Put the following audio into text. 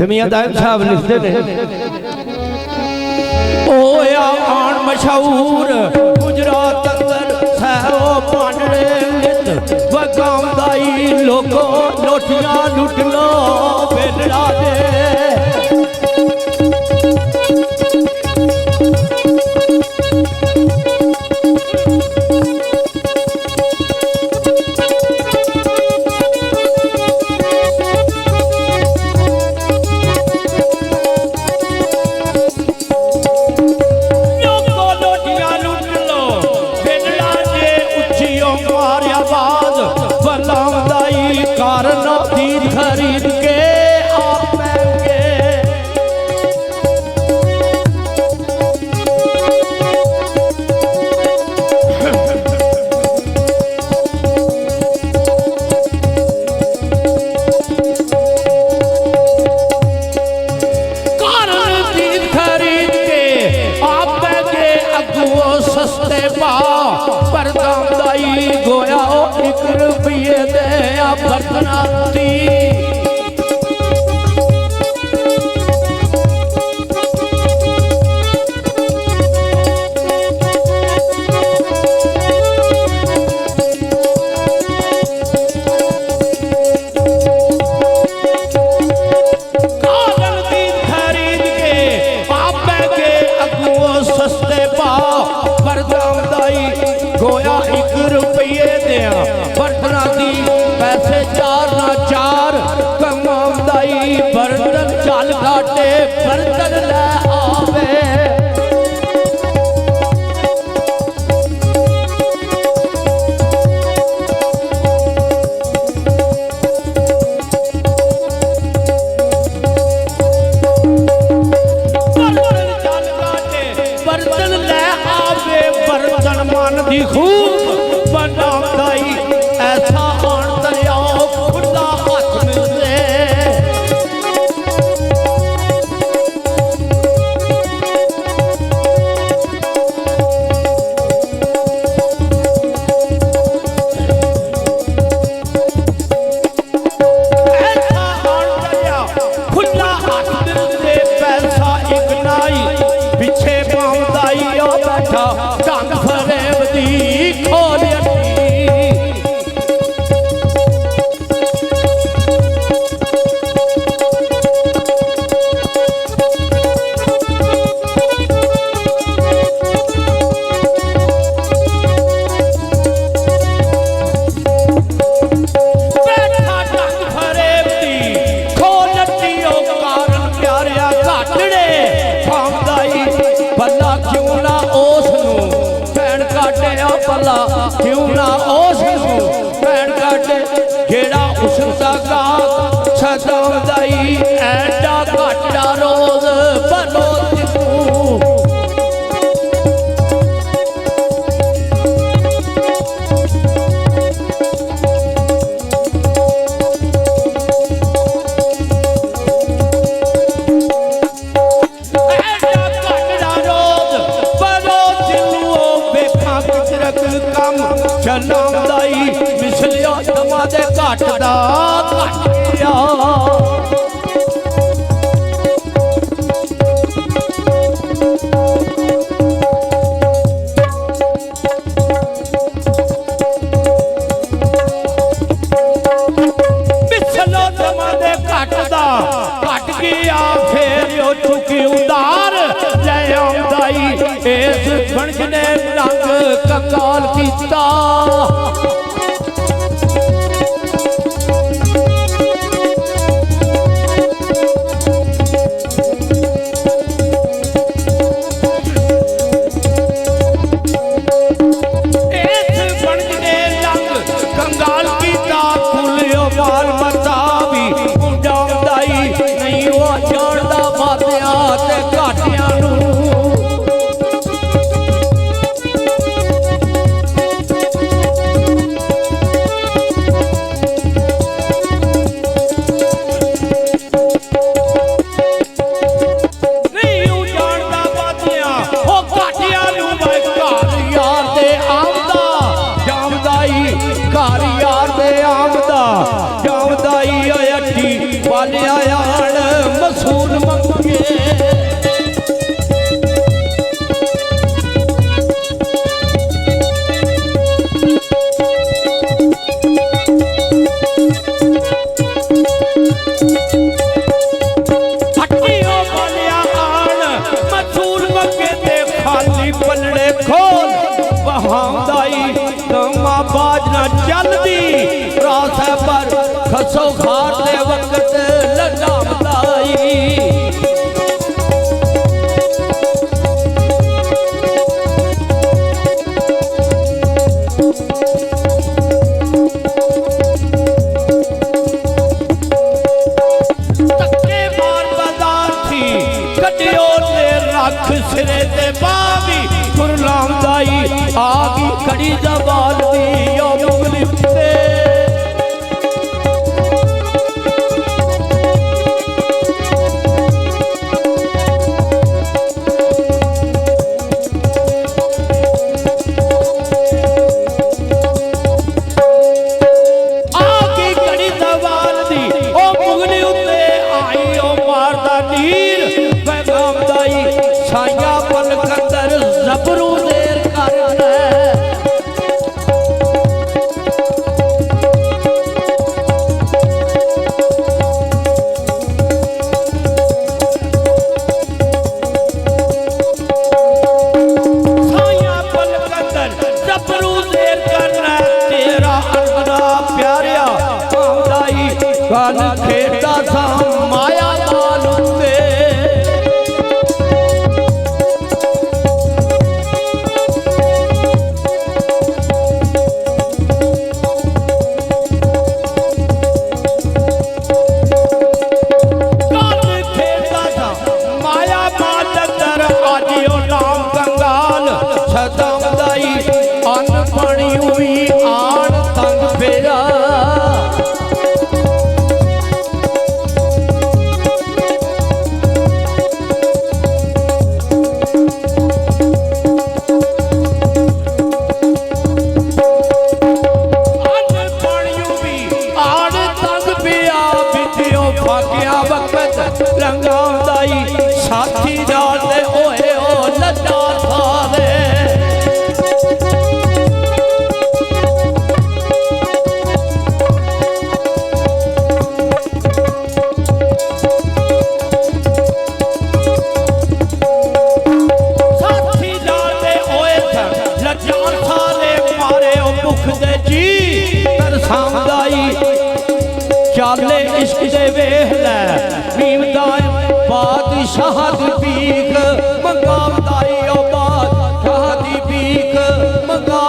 मियां दायम साहब लिखते ने ओया आन मशहूर गुजरात अंदर सैरो पांडे लित वगाम दाई लोगो लोटियां लुट लो बेलड़ा दे खरीद के आप खरीद के आप अगुओ सस्ते भाव पर दामदाई गोया एक रुपये दे बरतनाती गोया एक रुपये दिया बरतनाती पैसे चार ना चार कमाई बर्तन चल घाटे बर्तन ले आवे बर्तन ले आवे बर्तन मन दी खूब बनाई ऐसा आन दरियाओ खुदा हाथ मिलते ऐसा आन दरिया खुदा हाथ मिलते पैसा एक नाई पीछे पाउंदाई बैठा कंग फरेब दी खोल भला क्यों ना उस भैन काटे जेड़ा उसका गात सदाई ऐडा घाटा रोज बनो चलाई मिसलिया दमादे घट दा घटिया मिसलो दमादे घट दा घट गया फिर यो चुकी उदार जय आमदाई इस बनज ने रंग कंगाल कीता अख सिरे ते बावी गुरनाम दाई आगी कड़ी जबाल दी ओ मुगली ते कान खेता था माया मालूते कान खेता था माया मालंदर आजियो नाम कंगाल सदाम दाई अन पड़ी हुई आन तंग फेरा साथी डालते ओए ओ लज्जा सारे साथी डालते ओए लज्जा सारे मारे ओ मुख दे जी कर सामदाई चाले इश्क दे वेख लै नीमदाय बादशाह दी भीख मंगावदाई ओ बादशाह दी भीख मंगा